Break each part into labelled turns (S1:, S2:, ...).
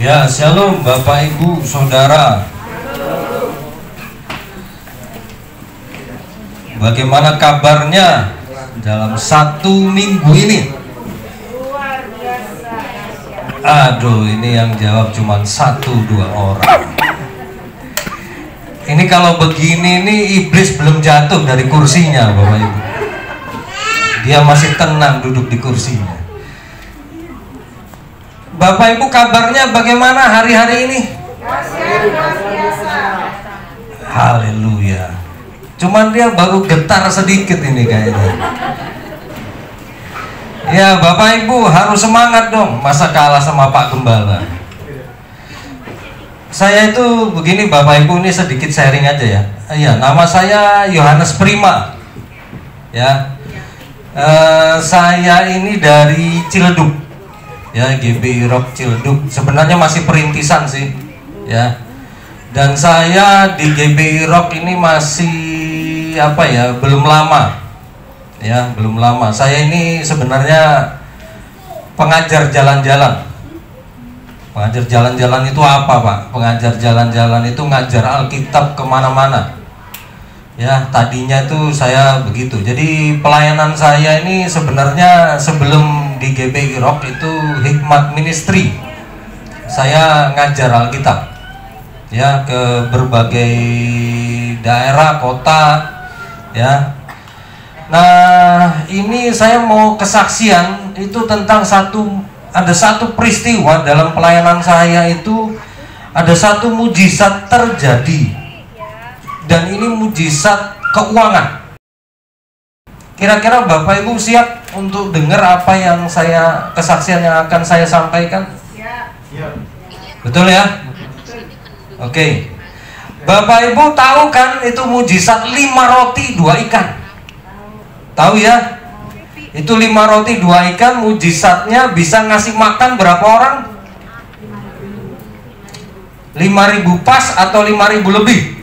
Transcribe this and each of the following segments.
S1: Ya, shalom Bapak Ibu Saudara. Bagaimana kabarnya dalam satu minggu ini?
S2: Luar biasa.
S1: Aduh, ini yang jawab cuma 1-2 orang. Ini kalau begini nih iblis belum jatuh dari kursinya, Bapak Ibu. Dia masih tenang duduk di kursinya. Bapak Ibu, kabarnya bagaimana hari-hari ini?
S2: Luar biasa.
S1: Haleluya. Cuman dia baru getar sedikit ini kayaknya. Ya, Bapak Ibu harus semangat dong. Masa kalah sama Pak Gembala? Saya itu begini, Bapak Ibu, ini sedikit sharing aja ya. Iya, nama saya Yohanes Prima. Ya, saya ini dari Ciledug. Ya, GBI Rock Ciledug. Sebenarnya masih perintisan sih, ya. Dan saya di GBI Rock ini masih apa ya, belum lama. Ya, belum lama. Saya ini sebenarnya pengajar jalan-jalan. Pengajar jalan-jalan itu apa, Pak? Pengajar jalan-jalan itu ngajar Alkitab kemana-mana. Ya, tadinya tuh saya begitu. Jadi pelayanan saya ini sebenarnya sebelum di GBI Rock itu Hikmat Ministry. Saya ngajar Alkitab ya ke berbagai daerah, kota ya. Nah, ini saya mau kesaksian itu tentang ada satu peristiwa dalam pelayanan saya itu, ada satu mujizat terjadi. Dan ini mujizat keuangan. Kira-kira Bapak Ibu siap untuk dengar apa yang kesaksian yang akan saya sampaikan?
S2: Siap.
S1: Betul ya? Oke. Bapak Ibu tahu kan itu mujizat 5 roti 2 ikan? Tahu ya? Itu 5 roti 2 ikan, mujizatnya bisa ngasih makan berapa orang? 5.000 pas atau 5.000 lebih?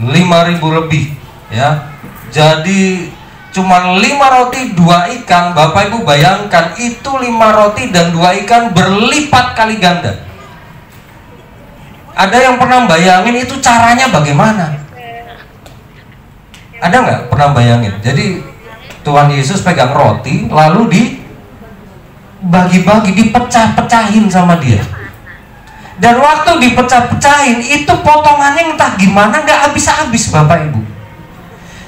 S1: 5.000 lebih ya. Jadi cuma 5 roti 2 ikan. Bapak Ibu bayangkan, itu 5 roti dan 2 ikan berlipat kali ganda. Ada yang pernah bayangin itu caranya bagaimana? Ada nggak pernah bayangin? Jadi Tuhan Yesus pegang roti lalu dibagi-bagi, dipecah-pecahin sama dia. Dan waktu dipecah-pecahin itu potongannya entah gimana nggak habis-habis, Bapak Ibu.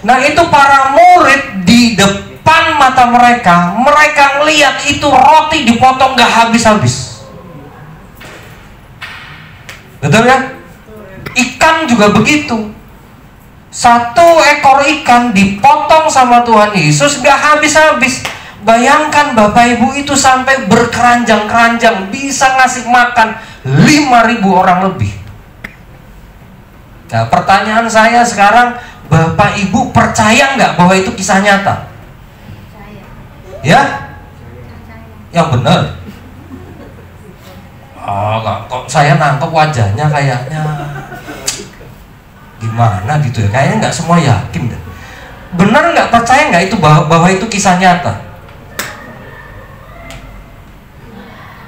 S1: Nah, itu para murid di depan mata mereka ngelihat itu roti dipotong nggak habis-habis. Betul ya? Ikan juga begitu. 1 ekor ikan dipotong sama Tuhan Yesus nggak habis-habis. Bayangkan Bapak Ibu, itu sampai berkeranjang-keranjang, bisa ngasih makan 5.000 orang lebih. Nah, pertanyaan saya sekarang, Bapak Ibu percaya nggak bahwa itu kisah nyata? Ya? Yang benar? Oh, kok saya nangkep wajahnya kayaknya gimana gitu ya? Kayaknya nggak semua yakin deh. Benar nggak, percaya nggak itu bahwa itu kisah nyata?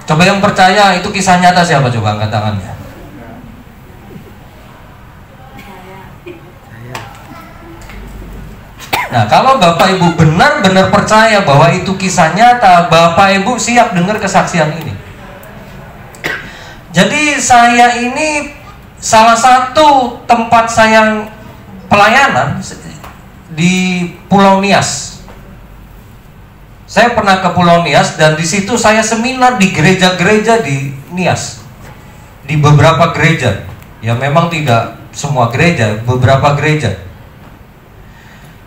S1: Coba yang percaya itu kisah nyata siapa? Coba angkat tangannya. Nah, kalau Bapak Ibu benar-benar percaya bahwa itu kisah nyata, Bapak Ibu siap dengar kesaksian ini. Jadi saya ini salah satu tempat saya pelayanan di Pulau Nias. Saya pernah ke Pulau Nias dan di situ saya seminar di gereja-gereja di Nias. Di beberapa gereja. Ya memang tidak semua gereja, beberapa gereja.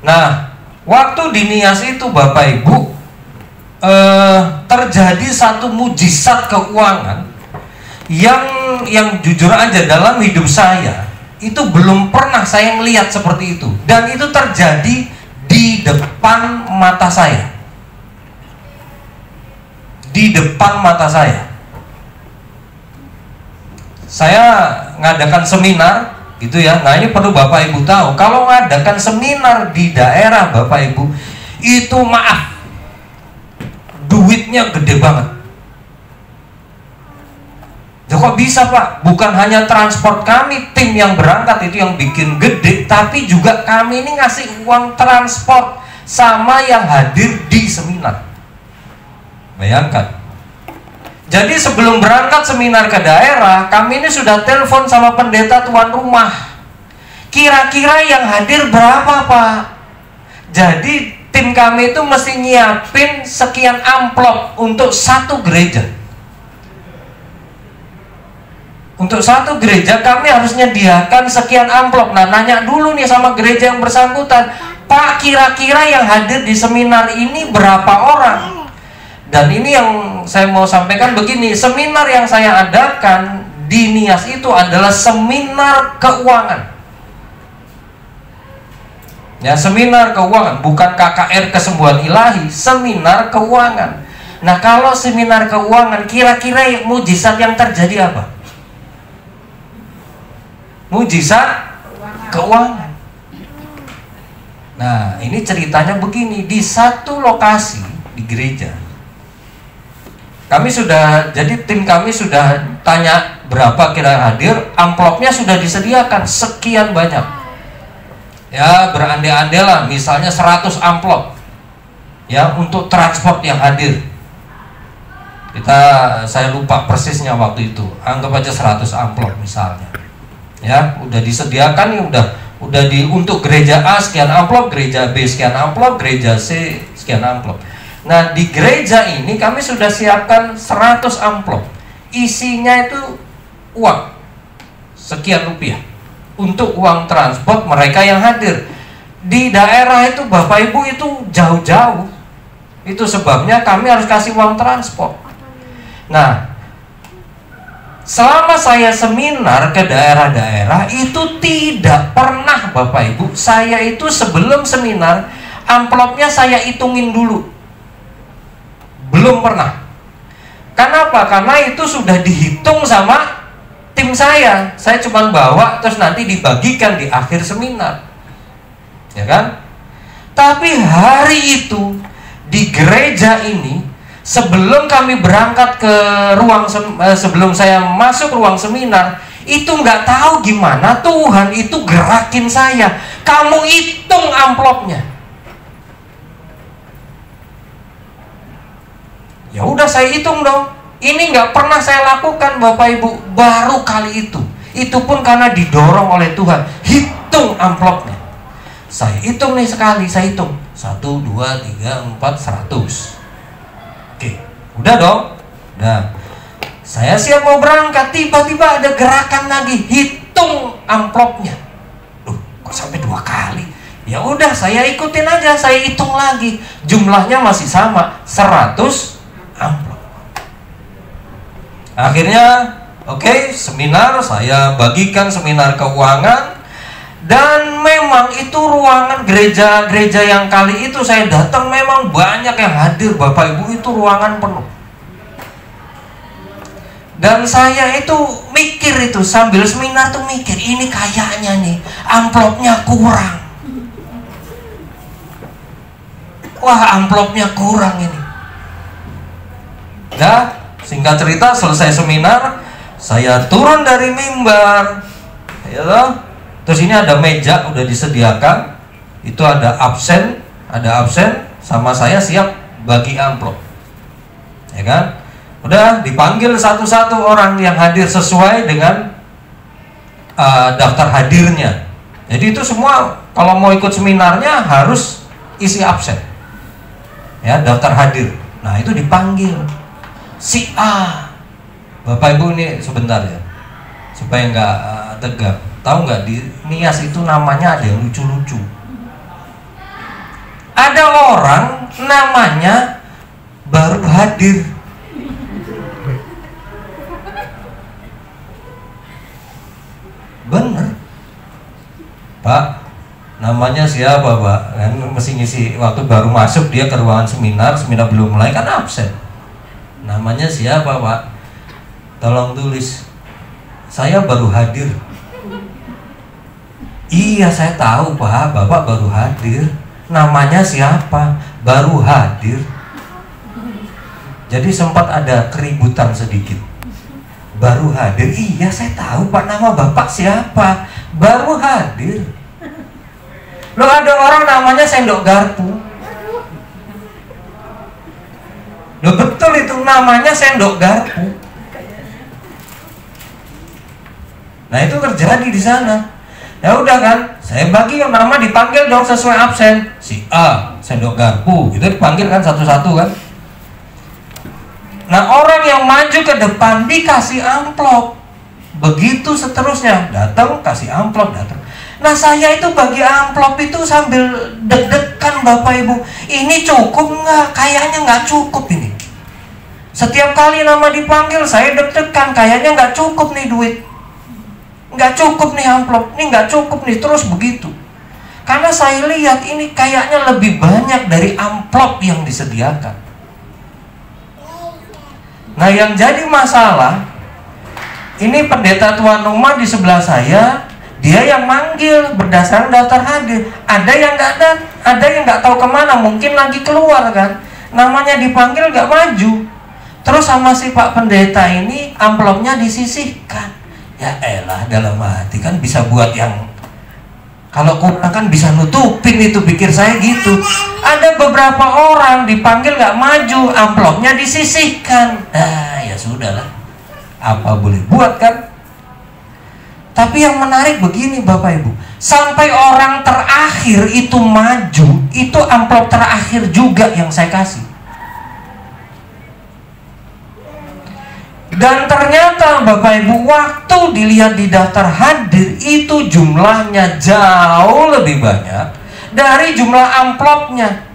S1: Nah, waktu di Nias itu Bapak Ibu terjadi satu mujizat keuangan yang jujur aja dalam hidup saya itu belum pernah saya melihat seperti itu. Dan itu terjadi di depan mata saya. Di depan mata saya. Saya ngadakan seminar gitu ya. Nah, ini perlu Bapak Ibu tahu, kalau ngadakan seminar di daerah Bapak Ibu itu maaf, duitnya gede banget. Kok bisa Pak? Bukan hanya transport kami, tim yang berangkat itu yang bikin gede, tapi juga kami ini ngasih uang transport sama yang hadir di seminar. Bayangkan. Jadi sebelum berangkat seminar ke daerah, kami ini sudah telepon sama pendeta tuan rumah. Kira-kira yang hadir berapa Pak? Jadi tim kami itu mesti nyiapin sekian amplop untuk satu gereja. Untuk satu gereja kami harus menyediakan sekian amplop. Nah, nanya dulu nih sama gereja yang bersangkutan, Pak, kira-kira yang hadir di seminar ini berapa orang? Dan ini yang saya mau sampaikan begini, seminar yang saya adakan di Nias itu adalah seminar keuangan. Ya, seminar keuangan, bukan KKR kesembuhan ilahi, seminar keuangan. Nah, kalau seminar keuangan, kira-kira mujizat yang terjadi apa? Mujizat keuangan. Nah, ini ceritanya begini, di satu lokasi di gereja. Kami sudah, jadi tim kami sudah tanya berapa kira hadir, amplopnya sudah disediakan sekian banyak. Ya, berandai-andai lah, misalnya 100 amplop. Ya, untuk transport yang hadir. Saya lupa persisnya waktu itu. Anggap aja 100 amplop misalnya. Ya, udah disediakan nih, udah untuk gereja A sekian amplop, gereja B sekian amplop, gereja C sekian amplop. Nah, di gereja ini kami sudah siapkan 100 amplop. Isinya itu uang sekian rupiah untuk uang transport mereka yang hadir. Di daerah itu Bapak Ibu itu jauh-jauh. Itu sebabnya kami harus kasih uang transport. Nah, selama saya seminar ke daerah-daerah itu tidak pernah Bapak Ibu, saya itu sebelum seminar amplopnya saya hitungin dulu. Belum pernah. Kenapa? Karena itu sudah dihitung sama tim saya. Saya cuma bawa terus nanti dibagikan di akhir seminar. Ya kan? Tapi hari itu di gereja ini, sebelum kami berangkat ke sebelum saya masuk ruang seminar, itu nggak tahu gimana Tuhan itu gerakin saya. Kamu hitung amplopnya. Ya udah, saya hitung dong. Ini nggak pernah saya lakukan Bapak Ibu, baru kali itu. Itu pun karena didorong oleh Tuhan. Hitung amplopnya. Saya hitung nih sekali, saya hitung 1, 2, 3, 4, 100. Oke, udah dong. Nah, saya siap mau berangkat, tiba-tiba ada gerakan lagi, hitung amplopnya. Loh, kok sampai 2 kali? Ya udah, saya ikutin aja, saya hitung lagi. Jumlahnya masih sama, 100 amplop. Akhirnya, oke, seminar saya bagikan seminar keuangan. Dan memang itu ruangan gereja-gereja yang kali itu saya datang memang banyak yang hadir Bapak Ibu, itu ruangan penuh. Dan saya itu mikir itu sambil seminar tuh mikir, ini kayaknya nih amplopnya kurang. Wah, amplopnya kurang ini. Nah, singkat cerita selesai seminar, saya turun dari mimbar. Ya toh? Terus ini ada meja udah disediakan, itu ada absen sama saya siap bagi amplop, ya kan? Udah dipanggil satu-satu orang yang hadir sesuai dengan daftar hadirnya. Jadi itu semua kalau mau ikut seminarnya harus isi absen, ya, daftar hadir. Nah itu dipanggil si A. Bapak Ibu ini sebentar ya, supaya nggak tegang. Tahu nggak di Nias itu namanya ada yang lucu-lucu. Ada orang namanya baru hadir. Bener, Pak. Namanya siapa, Pak? Kan mesti ngisi waktu baru masuk dia ke ruangan seminar belum mulai kan absen. Namanya siapa, Pak? Tolong tulis. Saya baru hadir. Iya, saya tahu Pak, Bapak baru hadir. Namanya siapa? Baru hadir. Jadi sempat ada keributan sedikit Baru hadir. Iya, saya tahu Pak, nama Bapak siapa. Baru hadir. Loh, ada orang namanya sendok garpu. Loh, betul itu namanya sendok garpu. Nah, itu terjadi di sana. Ya udah kan, saya bagi nama, dipanggil dong sesuai absen. Si A sendok garpu, itu dipanggil kan satu-satu kan. Nah, orang yang maju ke depan dikasih amplop. Begitu seterusnya, datang kasih amplop, datang. Nah, saya itu bagi amplop itu sambil deg-degan Bapak Ibu. Ini cukup nggak? Kayaknya nggak cukup ini. Setiap kali nama dipanggil saya deg-degan, kayaknya nggak cukup nih duit. Nggak cukup nih amplop, ini nggak cukup nih, terus begitu. Karena saya lihat ini kayaknya lebih banyak dari amplop yang disediakan. Nah, yang jadi masalah, ini pendeta tuan rumah di sebelah saya, dia yang manggil berdasarkan daftar hadir. Ada yang nggak ada, ada yang nggak tahu kemana, mungkin lagi keluar kan. Namanya dipanggil nggak maju. Terus sama si Pak Pendeta ini amplopnya disisihkan. Ya elah, dalam hati kan bisa buat yang kalau kurang kan bisa nutupin itu, pikir saya gitu. Ada beberapa orang dipanggil nggak maju, amplopnya disisihkan. Nah, ya sudahlah. Apa boleh buat kan? Tapi yang menarik begini Bapak Ibu, sampai orang terakhir itu maju, itu amplop terakhir juga yang saya kasih. Dan ternyata Bapak Ibu, waktu dilihat di daftar hadir itu jumlahnya jauh lebih banyak dari jumlah amplopnya.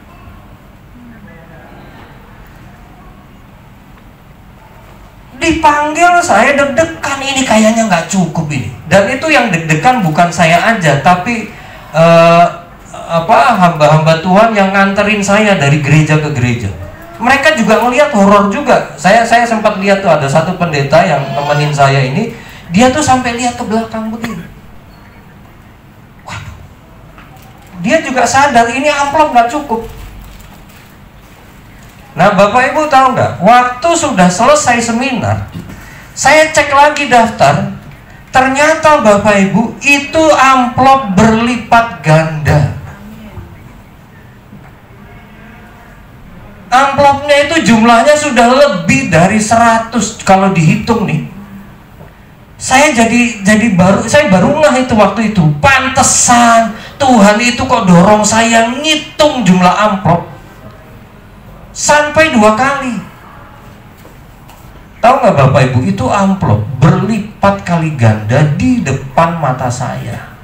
S1: Dipanggil saya deg-degan, ini kayaknya nggak cukup ini. Dan itu yang deg-degan bukan saya aja, tapi hamba-hamba Tuhan yang nganterin saya dari gereja ke gereja. Mereka juga ngelihat horor juga. Saya sempat lihat tuh ada satu pendeta yang nemenin saya ini, dia tuh sampai lihat ke belakang begini. Waduh. Dia juga sadar ini amplop nggak cukup. Nah, Bapak Ibu tahu nggak? Waktu sudah selesai seminar, saya cek lagi daftar. Ternyata Bapak Ibu itu amplop berlipat ganda. Amplopnya itu jumlahnya sudah lebih dari 100 kalau dihitung nih. Saya baru ngeh itu waktu itu. Pantesan Tuhan itu kok dorong saya ngitung jumlah amplop sampai 2 kali. Tahu nggak Bapak Ibu, itu amplop berlipat kali ganda di depan mata saya.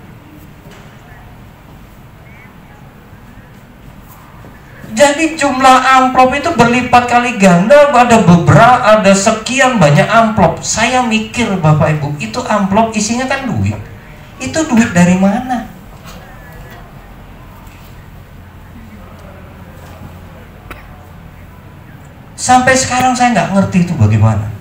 S1: Jadi jumlah amplop itu berlipat kali ganda, ada sekian banyak amplop. Saya mikir Bapak Ibu, itu amplop isinya kan duit. Itu duit dari mana? Sampai sekarang saya nggak ngerti itu bagaimana.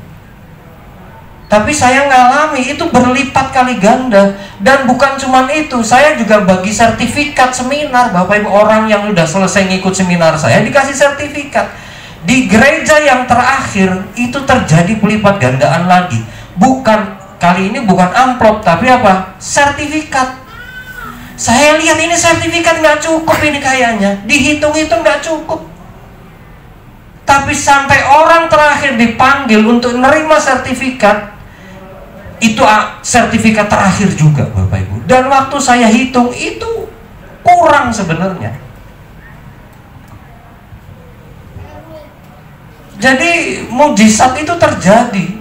S1: Tapi saya ngalami itu berlipat kali ganda. Dan bukan cuma itu, saya juga bagi sertifikat seminar. Bapak Ibu, orang yang udah selesai ngikut seminar saya dikasih sertifikat. Di gereja yang terakhir itu terjadi pelipat gandaan lagi. Kali ini bukan amplop, tapi apa? Sertifikat. Saya lihat ini sertifikat nggak cukup ini kayaknya. Dihitung-hitung nggak cukup. Tapi sampai orang terakhir dipanggil untuk menerima sertifikat, itu sertifikat terakhir juga Bapak Ibu. Dan waktu saya hitung itu kurang sebenarnya. Jadi mujizat itu terjadi.